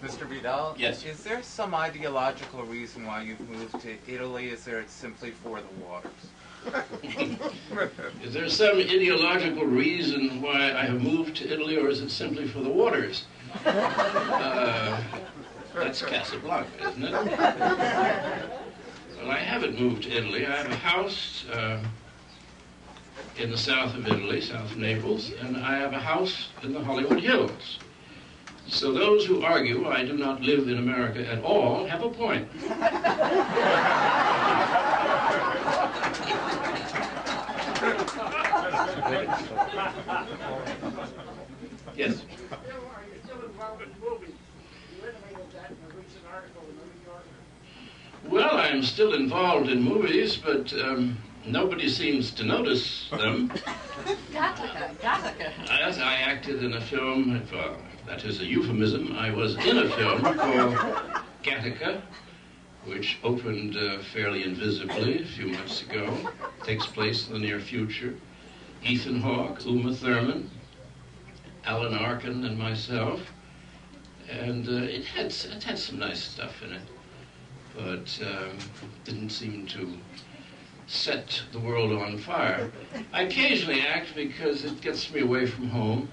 Mr. Vidal? Yes. Is there some ideological reason why you've moved to Italy? Is there simply for the waters? Is there some ideological reason why I have moved to Italy, or is it simply for the waters? That's Casablanca, isn't it? Well, I haven't moved to Italy. I have a house in the south of Italy, south of Naples, and I have a house in the Hollywood Hills. So those who argue I do not live in America at all have a point. Yes. You're still involved in movies. You intimated that in a recent article in the New Yorker. Well, I'm still involved in movies, but nobody seems to notice them. Gattaca. As I acted in a film, that is a euphemism, I was in a film called Gattaca, which opened fairly invisibly a few months ago. Takes place in the near future. Ethan Hawke, Uma Thurman, Alan Arkin, and myself. And it had some nice stuff in it, but didn't seem to set the world on fire. I occasionally act because it gets me away from home,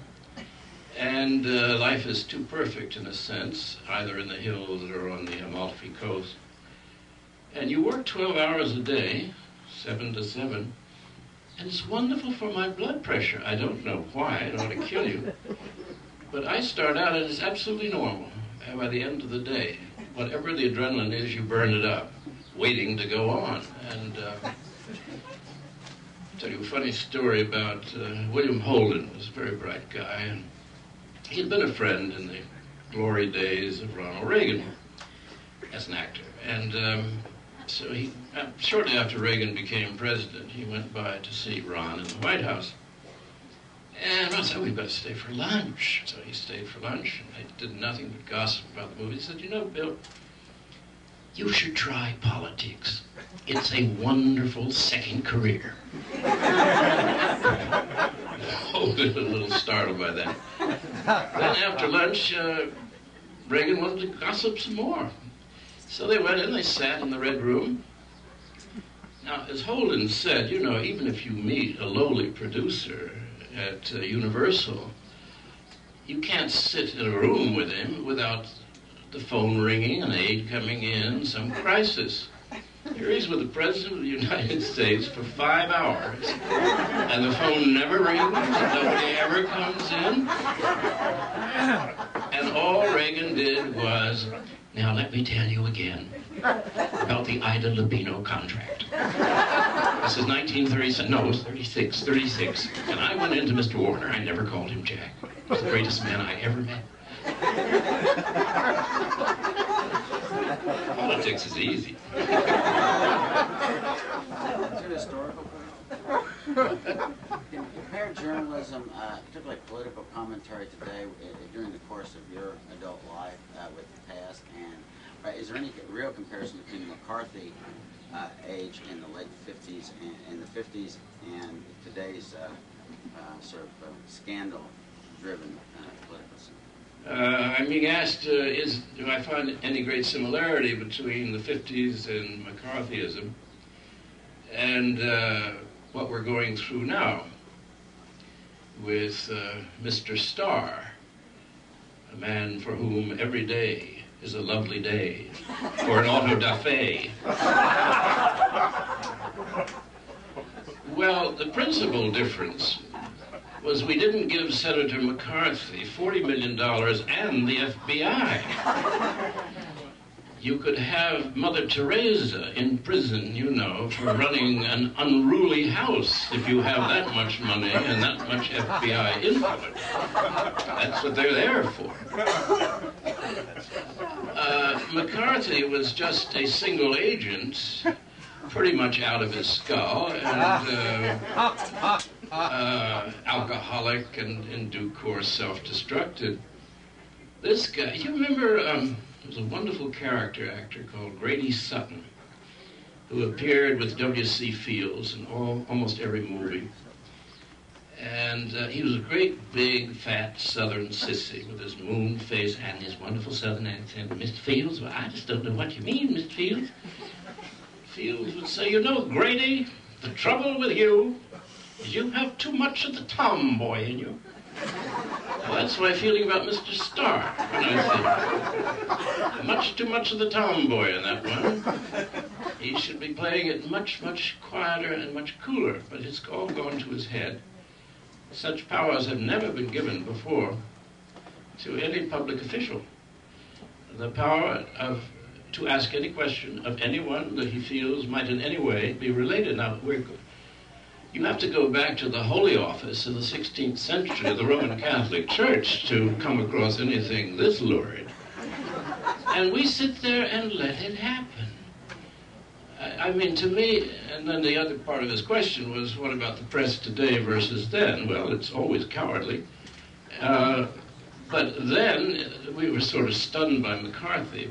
and life is too perfect in a sense, either in the hills or on the Amalfi Coast. And you work 12 hours a day, 7 to 7, and it's wonderful for my blood pressure. I don't know why, it ought to kill you. But I start out and it's absolutely normal. And by the end of the day, whatever the adrenaline is, you burn it up, waiting to go on. And I'll tell you a funny story about William Holden. He was a very bright guy, and he'd been a friend in the glory days of Ronald Reagan as an actor. And so he, shortly after Reagan became president, he went by to see Ron in the White House. And Ron said, we've got to stay for lunch. So he stayed for lunch, and they did nothing but gossip about the movie. He said, you know, Bill, you should try politics. It's a wonderful second career. Holden was a little startled by that. Then after lunch, Reagan wanted to gossip some more. So they went in, they sat in the Red Room. Now, as Holden said, you know, even if you meet a lowly producer at Universal, you can't sit in a room with him without the phone ringing, an aide coming in, some crisis. Here he's with the President of the United States for 5 hours, and the phone never rings, nobody ever comes in. And all Reagan did was, now let me tell you again about the Ida Lupino contract. This is 1937, no, it was 36. And I went into Mr. Warner, I never called him Jack. He was the greatest man I ever met. Politics is easy. Is it historical? Compare journalism, particularly political commentary today, during the course of your adult life with the past, and is there any real comparison between the McCarthy age in the late 50s and the 50s and today's sort of scandal-driven political scene? I'm being asked, do I find any great similarity between the 50s and McCarthyism and what we're going through now with Mr. Starr, a man for whom every day is a lovely day, or an auto-da-fe. Well, the principal difference was we didn't give Senator McCarthy $40 million and the FBI. You could have Mother Teresa in prison, you know, for running an unruly house if you have that much money and that much FBI influence. That's what they're there for. McCarthy was just a single agent, pretty much out of his skull, and alcoholic and in due course self-destructed. This guy, you remember, there was a wonderful character actor called Grady Sutton, who appeared with W.C. Fields in almost every movie. And he was a great, big, fat Southern sissy with his moon face and his wonderful Southern accent. Mr. Fields, well, I just don't know what you mean, Mr. Fields. Fields would say, you know, Grady, the trouble with you is you have too much of the tomboy in you. Well, that's my feeling about Mr. Starr. When I say much too much of the tomboy in that one. He should be playing it much, much quieter and much cooler, but it's all gone to his head. Such powers have never been given before to any public official. The power to ask any question of anyone that he feels might in any way be related. Now, you have to go back to the Holy Office in the 16th century of the Roman Catholic Church to come across anything this lurid. And we sit there and let it happen. I mean, to me, and then the other part of his question was, what about the press today versus then? Well, it's always cowardly. But then, we were sort of stunned by McCarthy.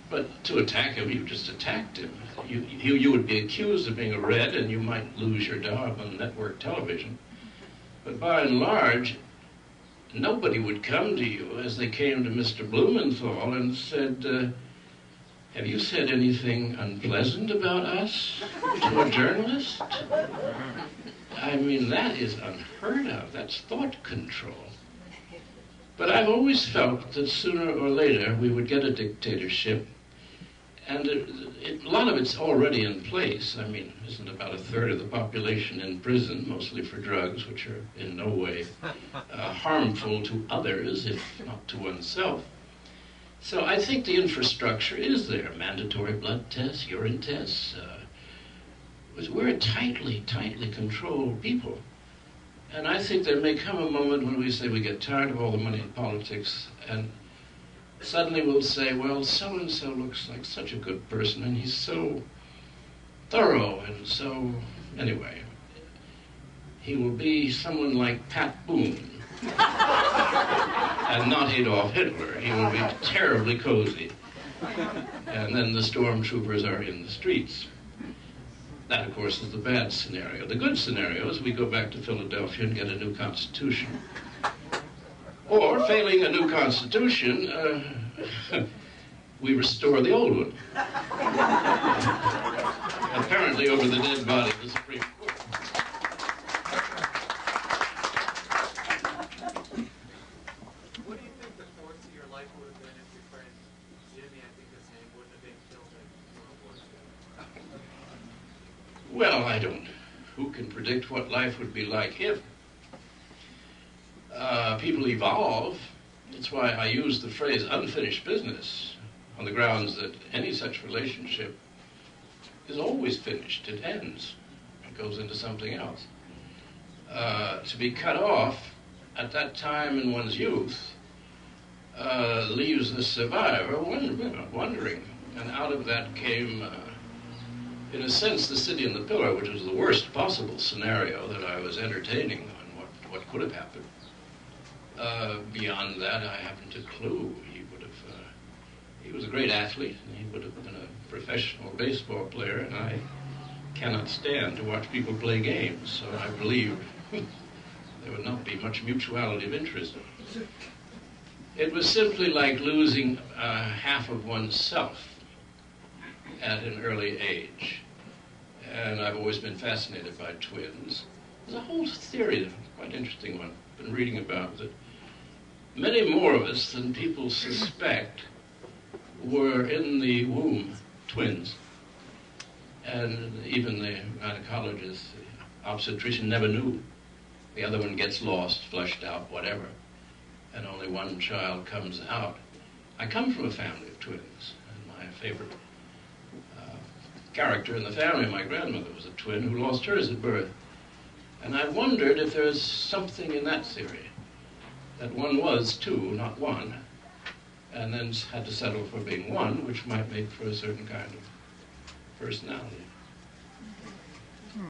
But to attack him, you just attacked him. You would be accused of being a red, and you might lose your job on network television. But by and large, nobody would come to you as they came to Mr. Blumenthal and said, have you said anything unpleasant about us to a journalist? I mean, that is unheard of. That's thought control. But I've always felt that sooner or later we would get a dictatorship, and a lot of it's already in place. I mean, isn't about a third of the population in prison, mostly for drugs, which are in no way harmful to others, if not to oneself. So I think the infrastructure is there. Mandatory blood tests, urine tests. We're a tightly controlled people. And I think there may come a moment when we say we get tired of all the money in politics, and suddenly we'll say, well, so-and-so looks like such a good person, and he's so thorough, and so, anyway, he will be someone like Pat Boone, and not Adolf Hitler. He will be terribly cozy. And then the stormtroopers are in the streets. That, of course, is the bad scenario. The good scenario is we go back to Philadelphia and get a new constitution. Or, failing a new constitution, we restore the old one. Apparently over the dead body of the Supreme Court. What do you think the course of your life would have been if your friend Jimmy, I think his name, wouldn't have been killed in World War II? Well, I don't. Who can predict what life would be like if people evolve? It's why I use the phrase unfinished business on the grounds that any such relationship is always finished. It ends. It goes into something else. To be cut off at that time in one's youth leaves the survivor wondering. And out of that came, in a sense, The City and the Pillar, which was the worst possible scenario that I was entertaining on what could have happened. Beyond that, I haven't a clue. He was a great athlete, and he would have been a professional baseball player, and I cannot stand to watch people play games, so I believe there would not be much mutuality of interest. It was simply like losing half of oneself at an early age. And I've always been fascinated by twins. There's a whole theory, quite interesting one, I've been reading about, that many more of us than people suspect were in the womb twins. And even the gynecologist, the obstetrician never knew. The other one gets lost, flushed out, whatever, and only one child comes out. I come from a family of twins, and my favorite character in the family, my grandmother, was a twin who lost hers at birth. And I wondered if there's something in that theory, that one was two, not one, and then had to settle for being one, which might make for a certain kind of personality.